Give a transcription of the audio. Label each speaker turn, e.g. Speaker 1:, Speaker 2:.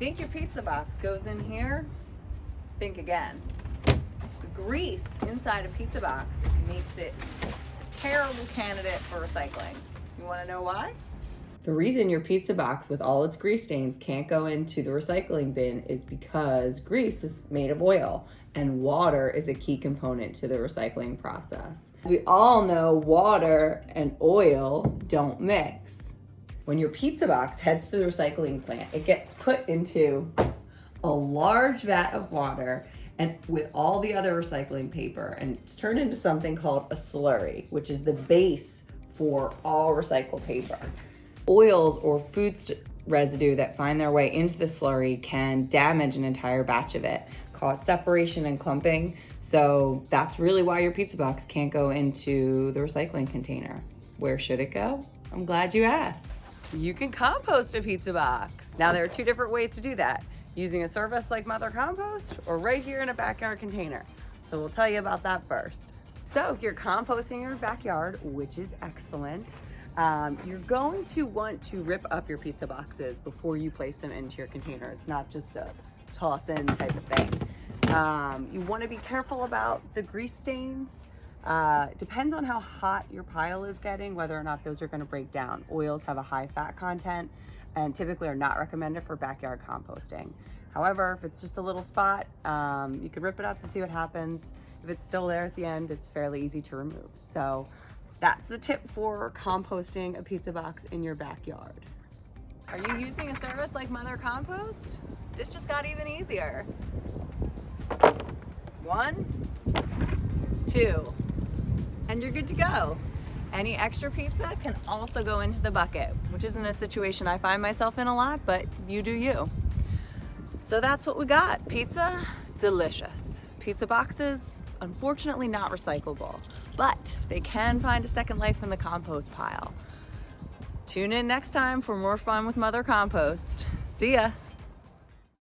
Speaker 1: think your pizza box goes in here? Think again. The grease inside a pizza box makes it a terrible candidate for recycling. You want to know why? The reason your pizza box with all its grease stains can't go into the recycling bin is because grease is made of oil and water is a key component to the recycling process. We all know water and oil don't mix. When your pizza box heads to the recycling plant, it gets put into a large vat of water and with all the other recycling paper, and it's turned into something called a slurry, which is the base for all recycled paper. Oils or food residue that find their way into the slurry can damage an entire batch of it, cause separation and clumping. So that's really why your pizza box can't go into the recycling container. Where should it go? I'm glad you asked. You can compost a pizza box. Now there are two different ways to do that. Using a service like Mother Compost or right here in a backyard container. So we'll tell you about that first. So if you're composting your backyard, which is excellent, you're going to want to rip up your pizza boxes before you place them into your container. It's not just a toss in type of thing. You want to be careful about the grease stains. Depends on how hot your pile is getting, whether or not those are going to break down. Oils have a high fat content and typically are not recommended for backyard composting. However, if it's just a little spot, you can rip it up and see what happens. If it's still there at the end, it's fairly easy to remove. So that's the tip for composting a pizza box in your backyard. Are you using a service like Mother Compost? This just got even easier. 1, 2, and you're good to go. Any extra pizza can also go into the bucket, which isn't a situation I find myself in a lot, but you do you. So that's what we got. Pizza, delicious. Pizza boxes, unfortunately not recyclable, but they can find a second life in the compost pile. Tune in next time for more fun with Mother Compost. See ya.